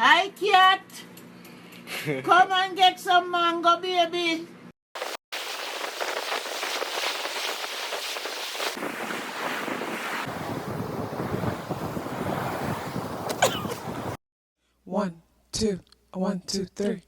Hi, cat. Come and get some mango, baby. One, two, 1, 2, 3.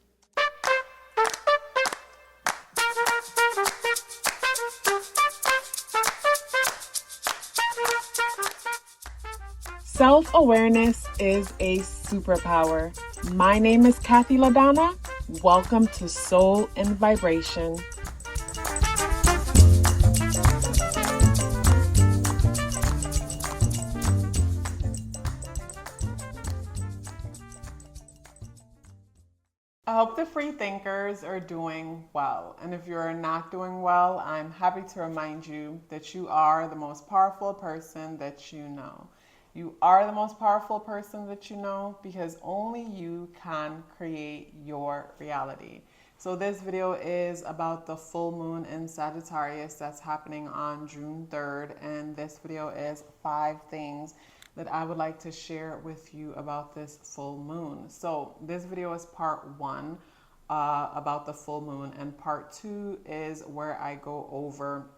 Self-awareness is a superpower. My name is KathyLaDonna. Welcome to Soul and Vibration. I hope the free thinkers are doing well. And if you're not doing well, I'm happy to remind you that you are the most powerful person that you know. You are the most powerful person that you know because only you can create your reality. So this video is about the full moon in Sagittarius that's happening on June 3rd. And this video is 5 things that I would like to share with you about this full moon. So this video is part 1 about the full moon, and part 2 is where I go over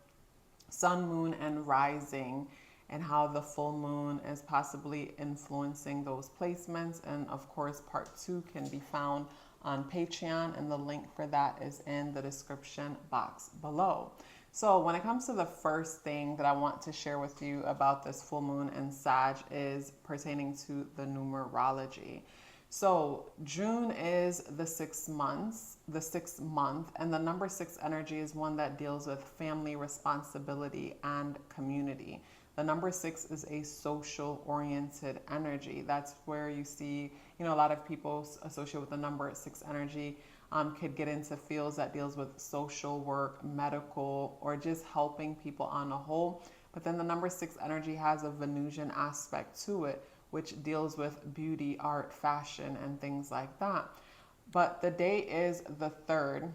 sun, moon, and rising and how the full moon is possibly influencing those placements. And of course, part 2 can be found on Patreon, and the link for that is in the description box below. So when it comes to the first thing that I want to share with you about this full moon in Sag is pertaining to the numerology. So June is the 6th month, and the number 6 energy is one that deals with family responsibility and community. The number 6 is a social oriented energy. That's where you see, a lot of people associated with the number 6 energy could get into fields that deals with social work, medical, or just helping people on a whole. But then the number 6 energy has a Venusian aspect to it, which deals with beauty, art, fashion, and things like that. But the day is the 3rd,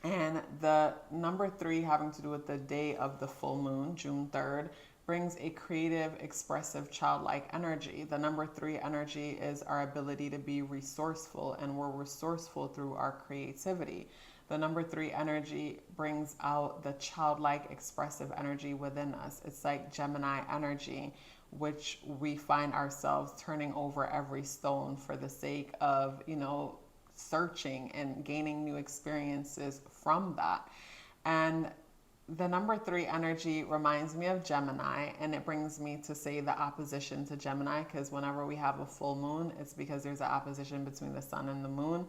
and the number 3 having to do with the day of the full moon, June 3rd, brings a creative, expressive, childlike energy. The number 3 energy is our ability to be resourceful, and we're resourceful through our creativity. The number 3 energy brings out the childlike, expressive energy within us. It's like Gemini energy, which we find ourselves turning over every stone for the sake of, searching and gaining new experiences from that. And the number 3 energy reminds me of Gemini, and it brings me to say the opposition to Gemini, because whenever we have a full moon, it's because there's an opposition between the sun and the moon.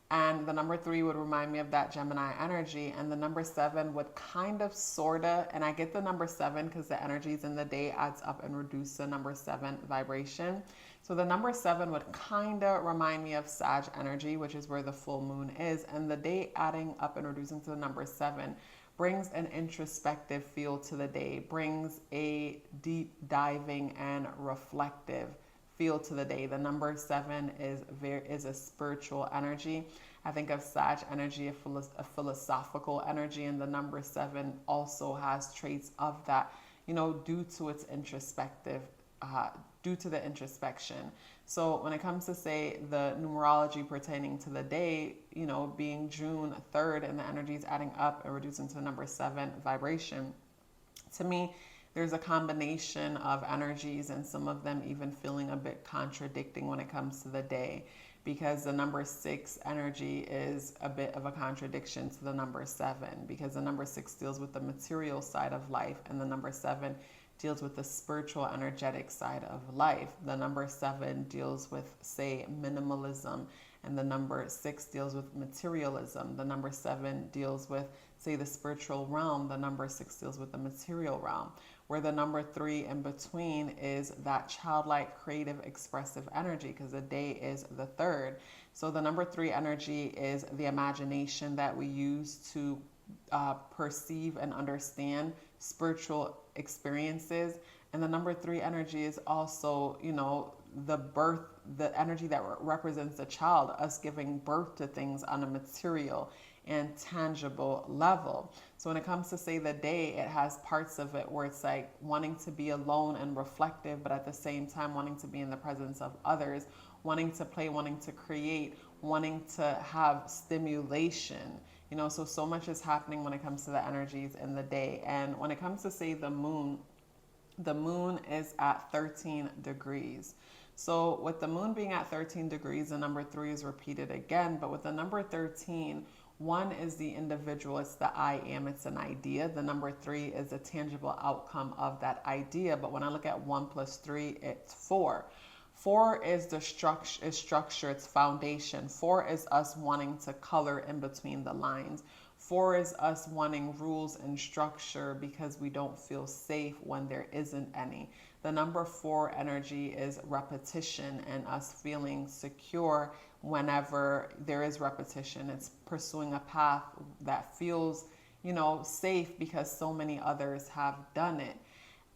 And the number 3 would remind me of that Gemini energy. And the number 7 would kind of, sorta, and I get the number 7 because the energies in the day adds up and reduce the number 7 vibration. So the number 7 would kind of remind me of Sag energy, which is where the full moon is. And the day adding up and reducing to the number 7 brings an introspective feel to the day, brings a deep diving and reflective feel to the day. The number 7 is a spiritual energy. I think of Sag energy, a philosophical energy, and the number 7 also has traits of that, due to its introspective, due to the introspection. So when it comes to, say, the numerology pertaining to the day, being June 3rd and the energies adding up and reducing to the number 7 vibration, to me, there's a combination of energies, and some of them even feeling a bit contradicting when it comes to the day, because the number 6 energy is a bit of a contradiction to the number 7, because the number 6 deals with the material side of life, and the number 7 deals with the spiritual, energetic side of life. The number 7 deals with, say, minimalism, and the number 6 deals with materialism. The number 7 deals with, say, the spiritual realm. The number 6 deals with the material realm, where the number 3 in between is that childlike, creative, expressive energy, because the day is the 3rd. So the number 3 energy is the imagination that we use to perceive and understand spiritual experiences. And the number 3 energy is also, the birth, the energy that represents the child, us giving birth to things on a material and tangible level. So when it comes to, say, the day, it has parts of it where it's like wanting to be alone and reflective, but at the same time wanting to be in the presence of others, wanting to play, wanting to create, wanting to have stimulation. So much is happening when it comes to the energies in the day. And when it comes to, say, the moon is at 13 degrees. So with the moon being at 13 degrees, the number 3 is repeated again. But with the number 13, 1 is the individual, it's the I am, it's an idea. The number 3 is a tangible outcome of that idea. But when I look at 1 plus 3, it's 4. 4 is the structure, it's foundation. 4 is us wanting to color in between the lines. 4 is us wanting rules and structure because we don't feel safe when there isn't any. The number 4 energy is repetition and us feeling secure whenever there is repetition. It's pursuing a path that feels, safe because so many others have done it.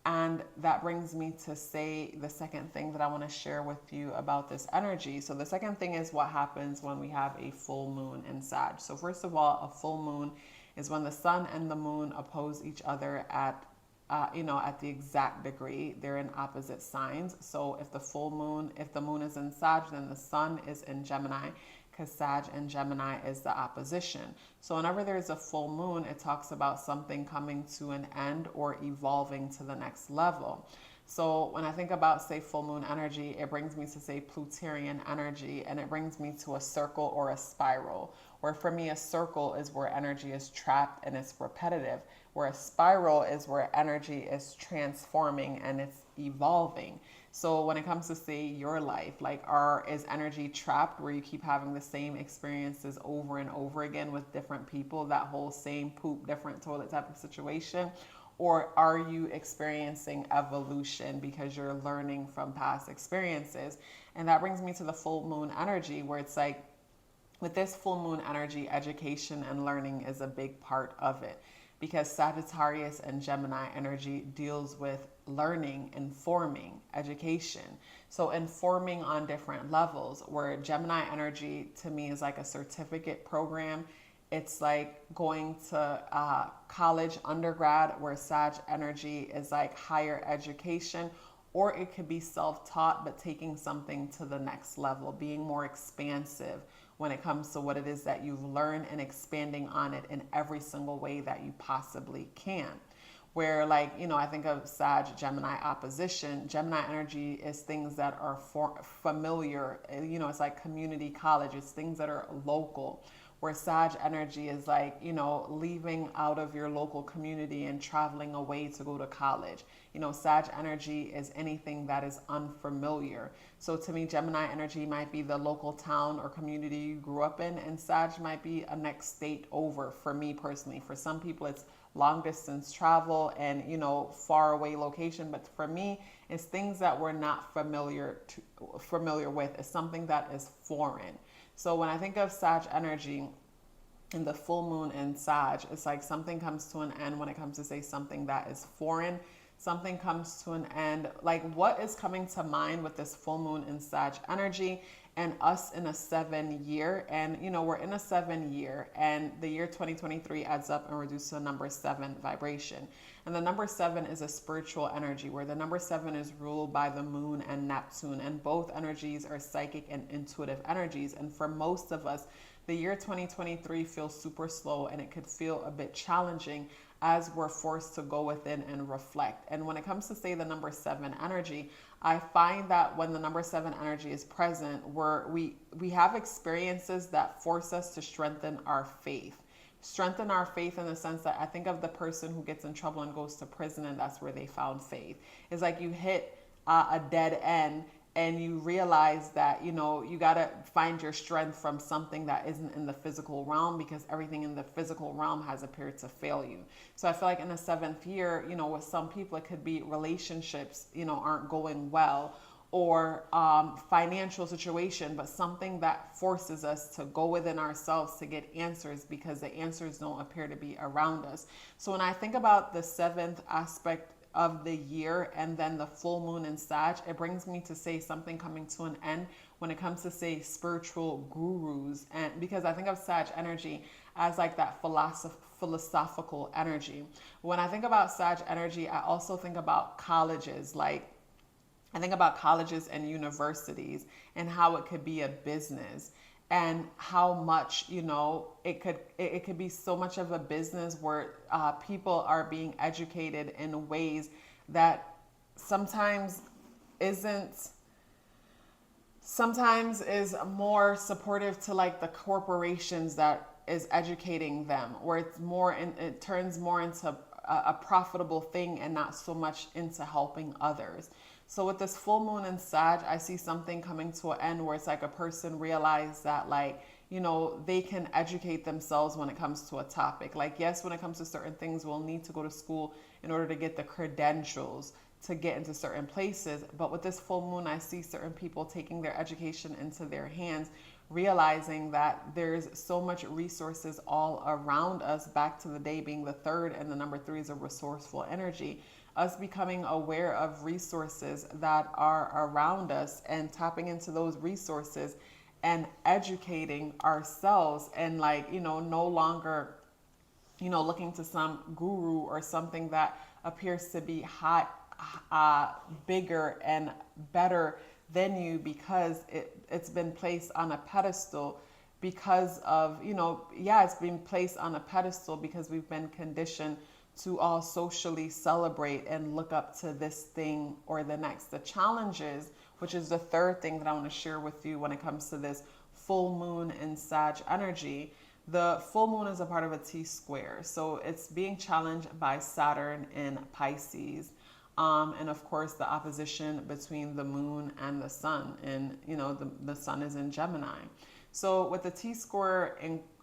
And that brings me to say the second thing that I want to share with you about this energy. So the second thing is what happens when we have a full moon in Sag. So first of all, a full moon is when the sun and the moon oppose each other at the exact degree. They're in opposite signs. So if the moon is in Sag, then the sun is in Gemini, because Sag and Gemini is the opposition. So whenever there's a full moon, it talks about something coming to an end or evolving to the next level. So when I think about, say, full moon energy, it brings me to, say, Plutonian energy, and it brings me to a circle or a spiral, where for me a circle is where energy is trapped and it's repetitive, where a spiral is where energy is transforming and it's evolving. So when it comes to, say, your life, is energy trapped where you keep having the same experiences over and over again with different people, that whole same poop, different toilet type of situation? Or are you experiencing evolution because you're learning from past experiences? And that brings me to the full moon energy, where it's like, with this full moon energy, education and learning is a big part of it, because Sagittarius and Gemini energy deals with learning, informing, education. So informing on different levels, where Gemini energy to me is like a certificate program. It's like going to college, undergrad, where Sag energy is like higher education, or it could be self-taught, but taking something to the next level, being more expansive when it comes to what it is that you've learned and expanding on it in every single way that you possibly can. Where I think of Sag Gemini opposition. Gemini energy is things that are familiar, it's like community college, it's things that are local. Where Sag energy is leaving out of your local community and traveling away to go to college. Sag energy is anything that is unfamiliar. So to me, Gemini energy might be the local town or community you grew up in, and Sag might be a next state over, for me personally. For some people, it's long distance travel and, far away location. But for me, it's things that we're not familiar with. It's something that is foreign. So when I think of Sag energy in the full moon in Sag, it's like something comes to an end when it comes to, say, something that is foreign. Something comes to an end. Like, what is coming to mind with this full moon in Sag energy and us in a 7-year? And, we're in a 7-year, and the year 2023 adds up and reduces to a number 7 vibration. And the number 7 is a spiritual energy, where the number 7 is ruled by the moon and Neptune. And both energies are psychic and intuitive energies. And for most of us, the year 2023 feels super slow, and it could feel a bit challenging as we're forced to go within and reflect. And when it comes to, say, the number 7 energy, I find that when the number 7 energy is present, we have experiences that force us to strengthen our faith. Strengthen our faith in the sense that I think of the person who gets in trouble and goes to prison, and that's where they found faith. It's like you hit a dead end, and you realize that, you got to find your strength from something that isn't in the physical realm, because everything in the physical realm has appeared to fail you. So I feel like in the 7th year, with some people, it could be relationships, aren't going well, or financial situation, but something that forces us to go within ourselves to get answers, because the answers don't appear to be around us. So when I think about the 7th aspect of the year and then the full moon in Sag, it brings me to, say, something coming to an end when it comes to, say, spiritual gurus. And because I think of Sag energy as like that philosophical energy. When I think about Sag energy, I also think about colleges, like I think about colleges and universities and how it could be a business, and how much, it could be so much of a business where people are being educated in ways that sometimes isn't sometimes is more supportive to like the corporations that is educating them, where it turns more into a profitable thing and not so much into helping others. So with this full moon in Sag, I see something coming to an end where it's like a person realized that, like, they can educate themselves when it comes to a topic. Like, yes, when it comes to certain things, we'll need to go to school in order to get the credentials to get into certain places. But with this full moon, I see certain people taking their education into their hands, realizing that there's so much resources all around us, back to the day being the third, and the number 3 is a resourceful energy. Us becoming aware of resources that are around us and tapping into those resources and educating ourselves, and like, no longer, looking to some guru or something that appears to be hot, bigger and better than you, because it's been placed on a pedestal because of, it's been placed on a pedestal because we've been conditioned to all socially celebrate and look up to this thing or the next. The challenges, which is the third thing that I want to share with you when it comes to this full moon in Sag energy. The full moon is a part of a T-square. So it's being challenged by Saturn in Pisces. And of course, the opposition between the moon and the sun. And, the sun is in Gemini. So with the T-square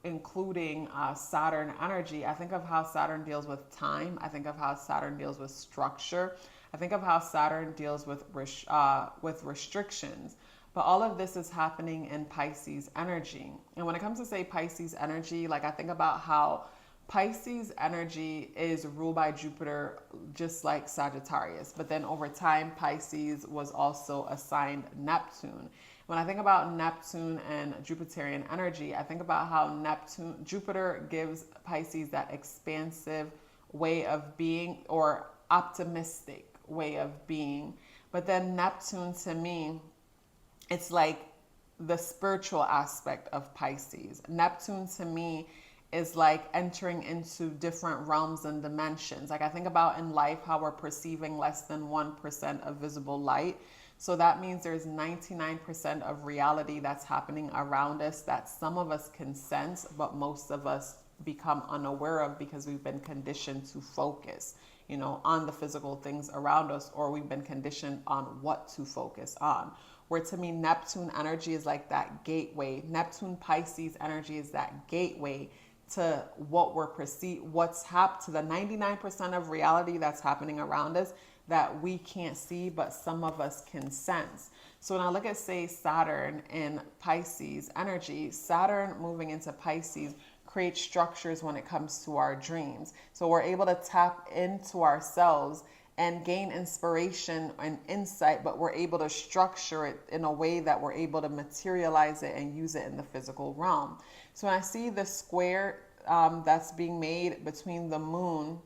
including Saturn energy, I think of how Saturn deals with time. I think of how Saturn deals with structure. I think of how Saturn deals with restrictions. But all of this is happening in Pisces energy. And when it comes to, say, Pisces energy, like, I think about how Pisces energy is ruled by Jupiter, just like Sagittarius. But then over time, Pisces was also assigned Neptune. When I think about Neptune and Jupiterian energy, I think about how Jupiter gives Pisces that expansive way of being, or optimistic way of being. But then Neptune, to me, it's like the spiritual aspect of Pisces. Neptune, to me, is like entering into different realms and dimensions. Like, I think about in life how we're perceiving less than 1% of visible light. So that means there's 99% of reality that's happening around us that some of us can sense, but most of us become unaware of because we've been conditioned to focus, on the physical things around us, or we've been conditioned on what to focus on. Where to me, Neptune energy is like that gateway. Neptune Pisces energy is that gateway to what we're what's happened to the 99% of reality that's happening around us that we can't see, but some of us can sense. So when I look at, say, Saturn in Pisces energy, Saturn moving into Pisces creates structures when it comes to our dreams. So we're able to tap into ourselves and gain inspiration and insight, but we're able to structure it in a way that we're able to materialize it and use it in the physical realm. So when I see the square that's being made between the moon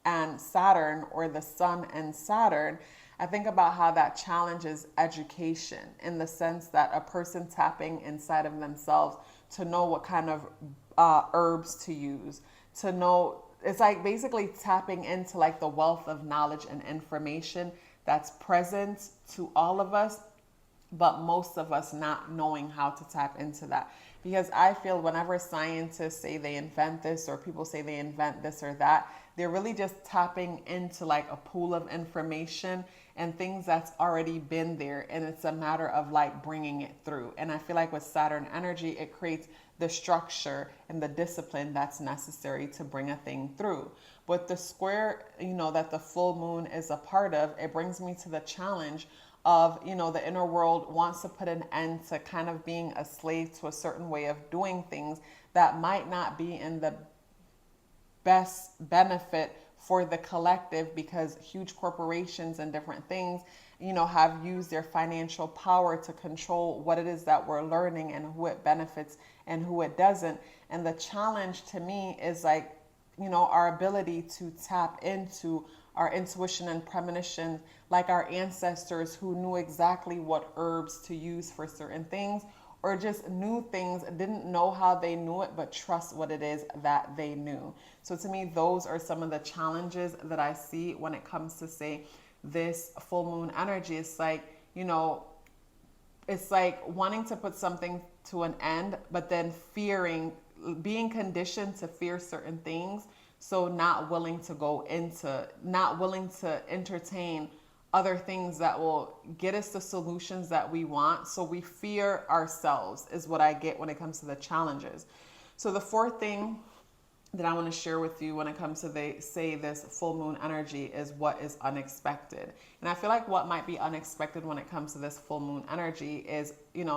and Saturn, or the sun and Saturn, I think about how that challenges education, in the sense that a person tapping inside of themselves to know what kind of herbs to use, to know, it's like basically tapping into like the wealth of knowledge and information that's present to all of us, but most of us not knowing how to tap into that. Because I feel whenever scientists say they invent this, or people say they invent this or that, they're really just tapping into like a pool of information and things that's already been there, and it's a matter of like bringing it through. And I feel like with Saturn energy, it creates the structure and the discipline that's necessary to bring a thing through. But the square, that the full moon is a part of, it brings me to the challenge of, the inner world wants to put an end to kind of being a slave to a certain way of doing things that might not be in the best benefit for the collective, because huge corporations and different things, have used their financial power to control what it is that we're learning and who it benefits and who it doesn't. And the challenge to me is like, our ability to tap into our intuition and premonition, like our ancestors who knew exactly what herbs to use for certain things, or just knew things, didn't know how they knew it, but trust what it is that they knew. So to me, those are some of the challenges that I see when it comes to, say, this full moon energy. It's like, it's like wanting to put something to an end, but then fearing, being conditioned to fear certain things. So not willing to entertain other things that will get us the solutions that we want. So we fear ourselves is what I get when it comes to the challenges. So the fourth thing that I want to share with you when it comes to this full moon energy is what is unexpected. And I feel like what might be unexpected when it comes to this full moon energy is,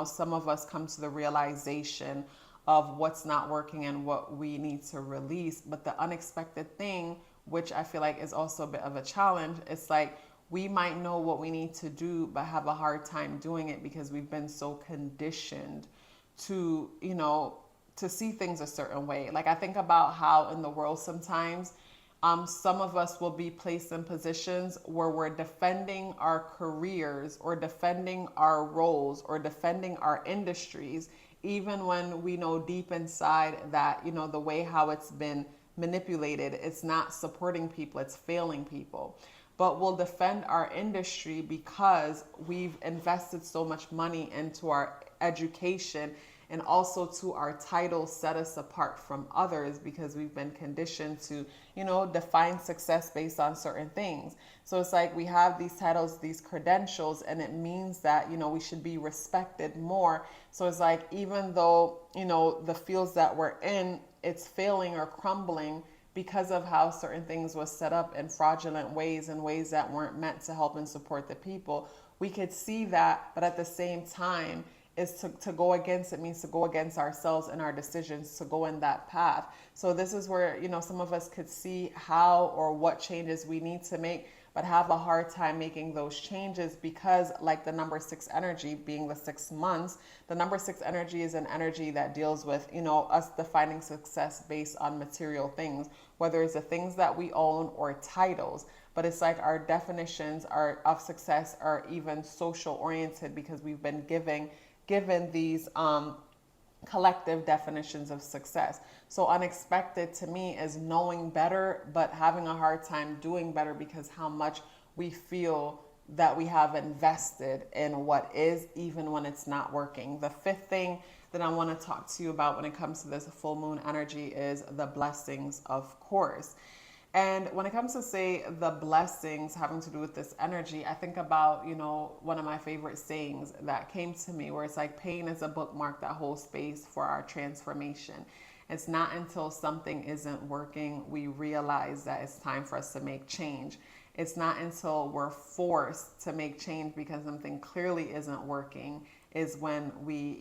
some of us come to the realization of what's not working and what we need to release. But the unexpected thing, which I feel like is also a bit of a challenge, it's like we might know what we need to do, but have a hard time doing it because we've been so conditioned to, to see things a certain way. Like I think about how in the world sometimes some of us will be placed in positions where we're defending our careers or defending our roles or defending our industries, even when we know deep inside that, the way how it's been manipulated, it's not supporting people, it's failing people. But we'll defend our industry because we've invested so much money into our education and also to our titles set us apart from others because we've been conditioned to, define success based on certain things. So it's like we have these titles, these credentials, and it means that, we should be respected more. So it's like, even though, the fields that we're in, it's failing or crumbling because of how certain things was set up in fraudulent ways and ways that weren't meant to help and support the people. We could see that, but at the same time, is to go against, it means to go against ourselves and our decisions to go in that path. So this is where, some of us could see how or what changes we need to make, but have a hard time making those changes because, like the number 6 energy being the 6 months, the number 6 energy is an energy that deals with, us defining success based on material things, whether it's the things that we own or titles. But it's like our definitions of success are even social oriented because we've been given these collective definitions of success. So unexpected to me is knowing better, but having a hard time doing better because how much we feel that we have invested in what is, even when it's not working. The fifth thing that I want to talk to you about when it comes to this full moon energy is the blessings, of course. And when it comes to, say, the blessings having to do with this energy, I think about, one of my favorite sayings that came to me where it's like pain is a bookmark that holds space for our transformation. It's not until something isn't working we realize that it's time for us to make change. It's not until we're forced to make change because something clearly isn't working is when we,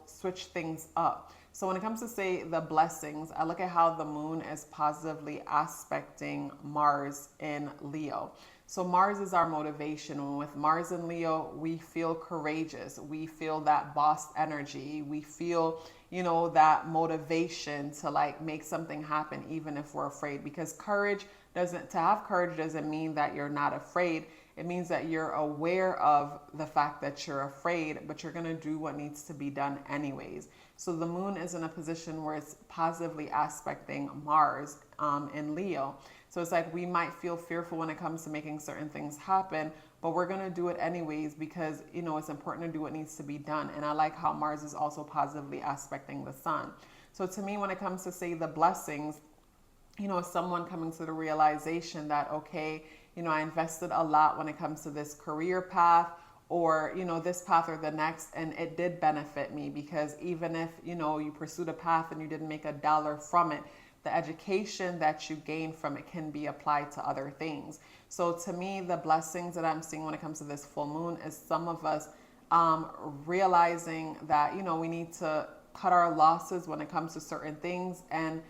switch things up. So when it comes to, say, the blessings, I look at how the moon is positively aspecting Mars in Leo. So Mars is our motivation. And with Mars in Leo, we feel courageous. We feel that boss energy. We feel, that motivation to make something happen, even if we're afraid. Because to have courage doesn't mean that you're not afraid. It means that you're aware of the fact that you're afraid, but you're going to do what needs to be done anyways. So the moon is in a position where it's positively aspecting Mars in Leo. So it's like we might feel fearful when it comes to making certain things happen, but we're going to do it anyways because, it's important to do what needs to be done. And I like how Mars is also positively aspecting the sun. So to me, when it comes to, say, the blessings, someone coming to the realization that, okay, I invested a lot when it comes to this career path or, this path or the next, and it did benefit me because even if, you pursued a path and you didn't make $1 from it, the education that you gain from it can be applied to other things. So to me, the blessings that I'm seeing when it comes to this full moon is some of us realizing that, we need to cut our losses when it comes to certain things and,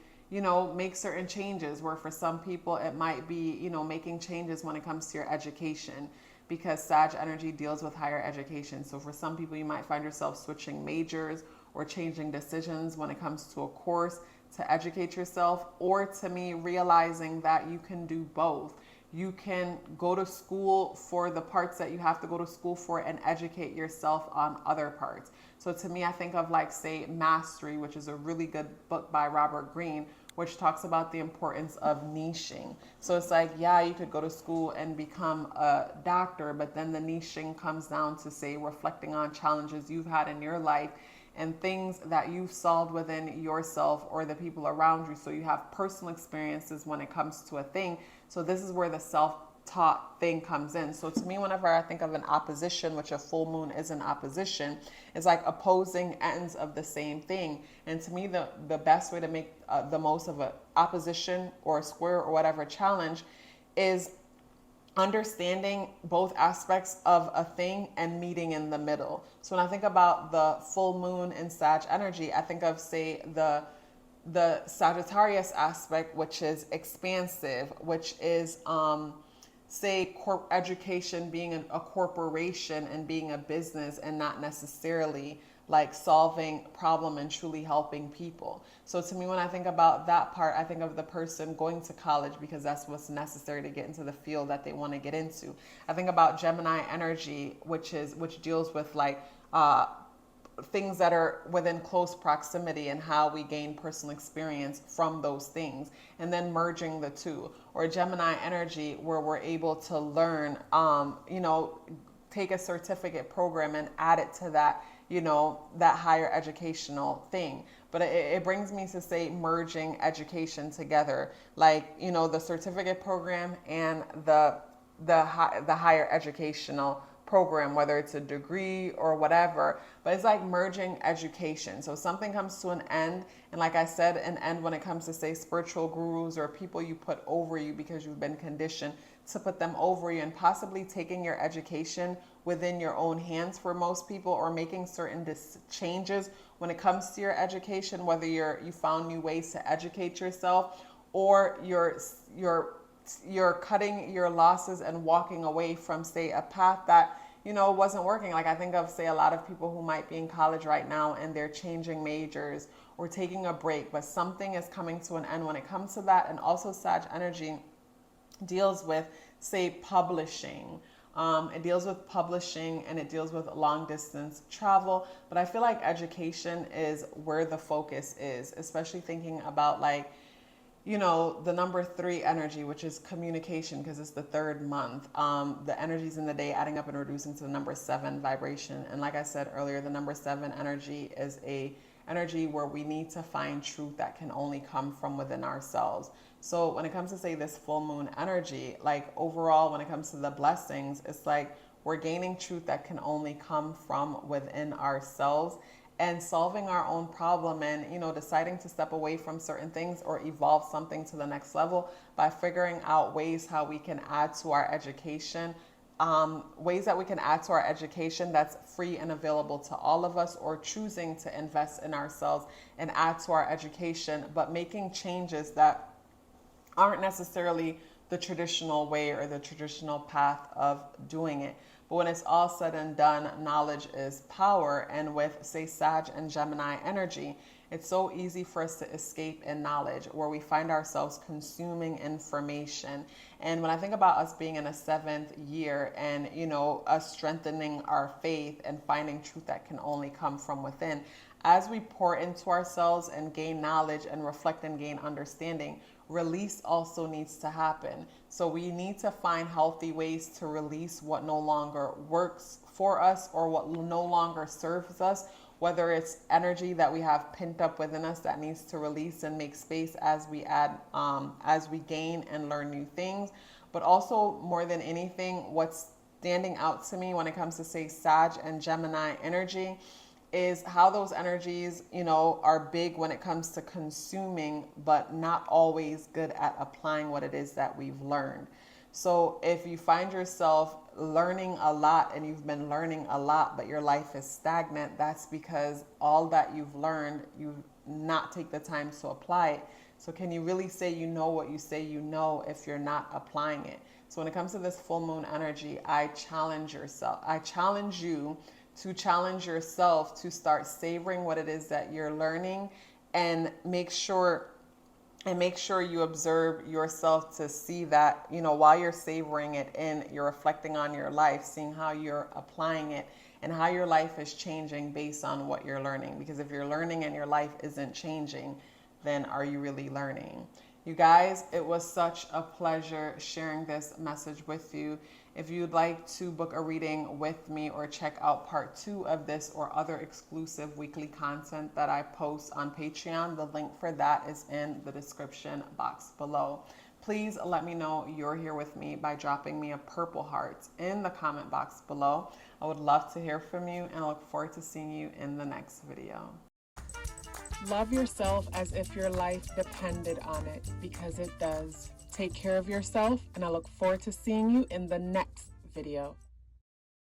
make certain changes where for some people it might be, making changes when it comes to your education because Sag energy deals with higher education. So for some people, you might find yourself switching majors or changing decisions when it comes to a course to educate yourself, or to me, realizing that you can do both. You can go to school for the parts that you have to go to school for and educate yourself on other parts. So to me, I think of like, say, Mastery, which is a really good book by Robert Greene, which talks about the importance of niching. So it's like, yeah, you could go to school and become a doctor, but then the niching comes down to, say, reflecting on challenges you've had in your life and things that you've solved within yourself or the people around you. So you have personal experiences when it comes to a thing. So this is where the self-taught thing comes in. So to me, whenever I think of an opposition, which a full moon is an opposition, it's like opposing ends of the same thing. And to me, the best way to make the most of an opposition or a square or whatever challenge is understanding both aspects of a thing and meeting in the middle. So when I think about the full moon in Sag energy, I think of, say, the Sagittarius aspect, which is expansive, which is say education being a corporation and being a business and not necessarily like solving problem and truly helping people. So to me, when I think about that part, I think of the person going to college because that's what's necessary to get into the field that they want to get into. I think about Gemini energy, which deals with like things that are within close proximity and how we gain personal experience from those things, and then merging the two. Or Gemini energy, where we're able to learn, take a certificate program and add it to that, that higher educational thing. But it brings me to say merging education together, like, the certificate program and the higher educational program, whether it's a degree or whatever, but it's like merging education. So something comes to an end, and like I said, an end when it comes to, say, spiritual gurus or people you put over you because you've been conditioned to put them over you, and possibly taking your education within your own hands for most people, or making certain changes when it comes to your education, whether you found new ways to educate yourself, or you're cutting your losses and walking away from, say, a path that wasn't working. Like I think of, say, a lot of people who might be in college right now and they're changing majors or taking a break, but something is coming to an end when it comes to that. And also Sag energy deals with, say, publishing. It deals with publishing and it deals with long distance travel. But I feel like education is where the focus is, especially thinking about like, the number 3 energy, which is communication, because it's the 3rd month. The energies in the day adding up and reducing to the number 7 vibration. And like I said earlier, the number 7 energy is a energy where we need to find truth that can only come from within ourselves. So when it comes to, say, this full moon energy, like overall, when it comes to the blessings, it's like we're gaining truth that can only come from within ourselves, and solving our own problem, and deciding to step away from certain things or evolve something to the next level by figuring out ways how we can add to our education, that's free and available to all of us, or choosing to invest in ourselves and add to our education, but making changes that aren't necessarily the traditional way or the traditional path of doing it. But when it's all said and done, knowledge is power. And with, say, Sag and Gemini energy, it's so easy for us to escape in knowledge, where we find ourselves consuming information. And when I think about us being in a 7th year and, us strengthening our faith and finding truth that can only come from within, as we pour into ourselves and gain knowledge and reflect and gain understanding, release also needs to happen. So we need to find healthy ways to release what no longer works for us or what no longer serves us, whether it's energy that we have pent up within us that needs to release and make space as we gain and learn new things. But also, more than anything, what's standing out to me when it comes to, say, Sag and Gemini energy is how those energies, are big when it comes to consuming, but not always good at applying what it is that we've learned. So if you find yourself learning a lot and you've been learning a lot, but your life is stagnant, that's because all that you've learned, you've not take the time to apply it. So can you really say you know what you say you know if you're not applying it? So when it comes to this full moon energy, I challenge you to challenge yourself to start savoring what it is that you're learning, and make sure And make sure you observe yourself to see that, you know, while you're savoring it in, you're reflecting on your life, seeing how you're applying it and how your life is changing based on what you're learning. Because if you're learning and your life isn't changing, then are you really learning? You guys, it was such a pleasure sharing this message with you. If you'd like to book a reading with me or check out part 2 of this or other exclusive weekly content that I post on Patreon, the link for that is in the description box below. Please let me know you're here with me by dropping me a purple heart in the comment box below. I would love to hear from you, and I look forward to seeing you in the next video. Love yourself as if your life depended on it, because it does. Take care of yourself, and I look forward to seeing you in the next video.